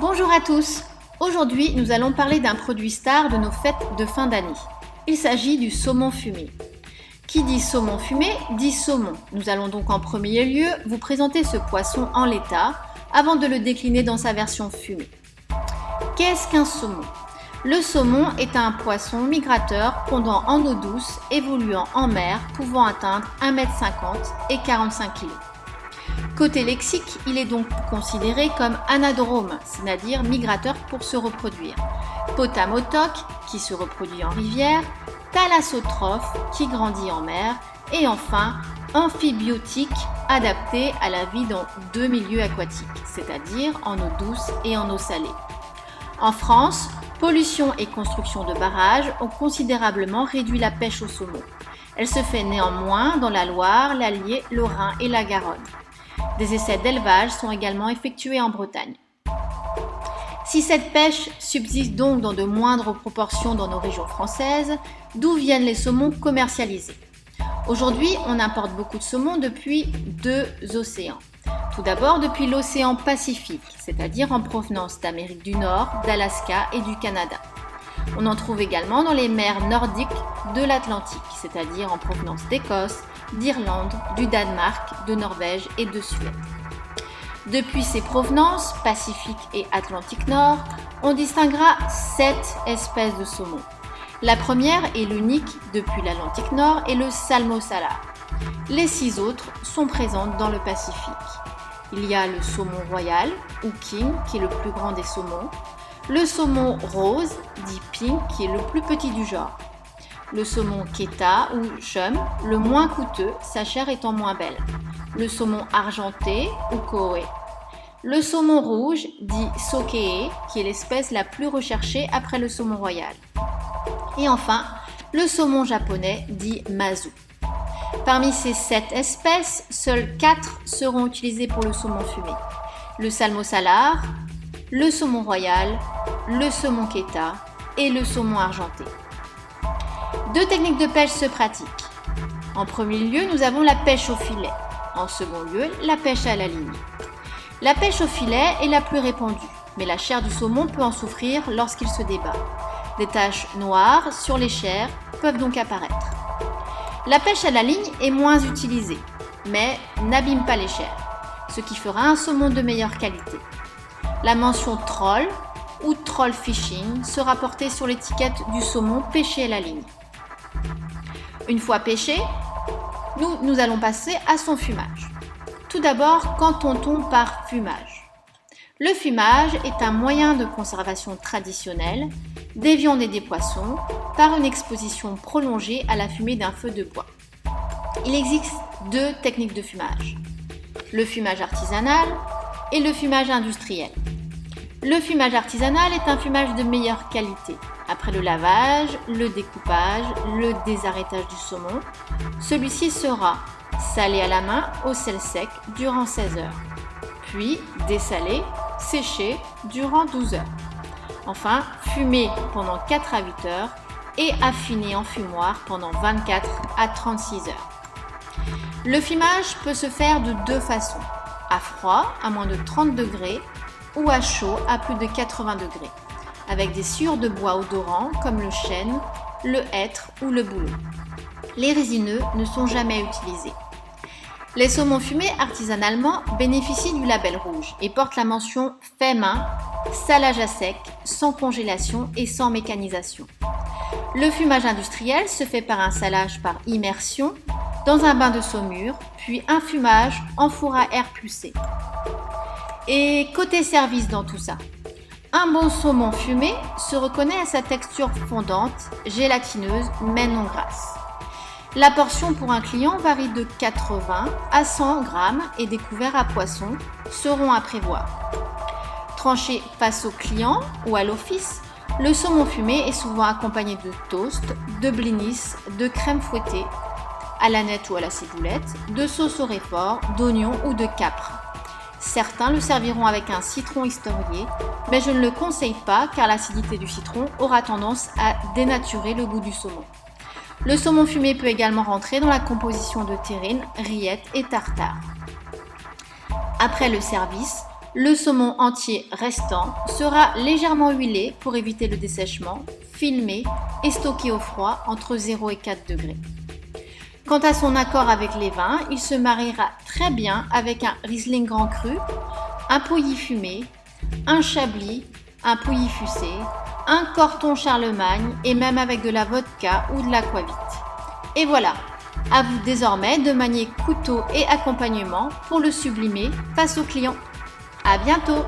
Bonjour à tous. Aujourd'hui, nous allons parler d'un produit star de nos fêtes de fin d'année. Il s'agit du saumon fumé. Qui dit saumon fumé dit saumon. Nous allons donc en premier lieu vous présenter ce poisson en l'état avant de le décliner dans sa version fumée. Qu'est-ce qu'un saumon ? Le saumon est un poisson migrateur pondant en eau douce, évoluant en mer, pouvant atteindre 1,50 m et 45 kg. Côté lexique, il est donc considéré comme anadrome, c'est-à-dire migrateur pour se reproduire. Potamotoque, qui se reproduit en rivière, thalassotrophe, qui grandit en mer, et enfin amphibiotique, adapté à la vie dans deux milieux aquatiques, c'est-à-dire en eau douce et en eau salée. En France, pollution et construction de barrages ont considérablement réduit la pêche au saumon. Elle se fait néanmoins dans la Loire, l'Allier, le Rhin et la Garonne. Des essais d'élevage sont également effectués en Bretagne. Si cette pêche subsiste donc dans de moindres proportions dans nos régions françaises, d'où viennent les saumons commercialisés ? Aujourd'hui, on importe beaucoup de saumons depuis deux océans. Tout d'abord depuis l'océan Pacifique, c'est-à-dire en provenance d'Amérique du Nord, d'Alaska et du Canada. On en trouve également dans les mers nordiques de l'Atlantique, c'est-à-dire en provenance d'Écosse, d'Irlande, du Danemark, de Norvège et de Suède. Depuis ces provenances, Pacifique et Atlantique Nord, on distinguera 7 espèces de saumon. La première et l'unique depuis l'Atlantique Nord est le salmo-salar. Les 6 autres sont présentes dans le Pacifique. Il y a le saumon royal, ou king, qui est le plus grand des saumons, le saumon rose, dit pink, qui est le plus petit du genre, le saumon keta ou chum, le moins coûteux, sa chair étant moins belle, le saumon argenté ou koé, le saumon rouge, dit sokee, qui est l'espèce la plus recherchée après le saumon royal, et enfin le saumon japonais, dit mazu. Parmi ces 7 espèces, seules 4 seront utilisées pour le saumon fumé. Le salmo-salar, le saumon royal, le saumon keta et le saumon argenté. 2 techniques de pêche se pratiquent. En premier lieu, nous avons la pêche au filet. En second lieu, la pêche à la ligne. La pêche au filet est la plus répandue, mais la chair du saumon peut en souffrir lorsqu'il se débat. Des taches noires sur les chairs peuvent donc apparaître. La pêche à la ligne est moins utilisée, mais n'abîme pas les chairs, ce qui fera un saumon de meilleure qualité. La mention troll ou troll fishing sera portée sur l'étiquette du saumon pêché à la ligne. Une fois pêché, nous allons passer à son fumage. Tout d'abord, qu'entend-on par fumage ? Le fumage est un moyen de conservation traditionnel des viandes et des poissons par une exposition prolongée à la fumée d'un feu de bois. Il existe 2 techniques de fumage, le fumage artisanal et le fumage industriel. Le fumage artisanal est un fumage de meilleure qualité. Après le lavage, le découpage, le désarrêtage du saumon, celui-ci sera salé à la main au sel sec durant 16 heures, puis dessalé, séché durant 12 heures. Enfin, fumé pendant 4 à 8 heures et affiné en fumoir pendant 24 à 36 heures. Le fumage peut se faire de 2 façons, à froid à moins de 30 degrés ou à chaud à plus de 80 degrés, avec des sciures de bois odorants comme le chêne, le hêtre ou le bouleau. Les résineux ne sont jamais utilisés. Les saumons fumés artisanalement bénéficient du label rouge et portent la mention fait main, salage à sec, sans congélation et sans mécanisation. Le fumage industriel se fait par un salage par immersion dans un bain de saumure, puis un fumage en four à air pulsé. Et côté service dans tout ça, un bon saumon fumé se reconnaît à sa texture fondante, gélatineuse mais non grasse. La portion pour un client varie de 80 à 100 grammes et des couverts à poisson seront à prévoir. Tranché face au client ou à l'office, le saumon fumé est souvent accompagné de toast, de blinis, de crème fouettée, à la nette ou à la ciboulette, de sauce au réfort, d'oignons ou de capre. Certains le serviront avec un citron historié, mais je ne le conseille pas car l'acidité du citron aura tendance à dénaturer le goût du saumon. Le saumon fumé peut également rentrer dans la composition de terrine, rillettes et tartare. Après le service, Le saumon entier restant sera légèrement huilé pour éviter le dessèchement, filmé et stocké au froid entre 0 et 4 degrés. Quant à son accord avec les vins, il se mariera très bien avec un Riesling grand cru, un Pouilly fumé, un Chablis, un Pouilly fucé, un Corton Charlemagne et même avec de la vodka ou de l'aquavit. Et voilà, à vous désormais de manier couteau et accompagnement pour le sublimer face au client. À bientôt!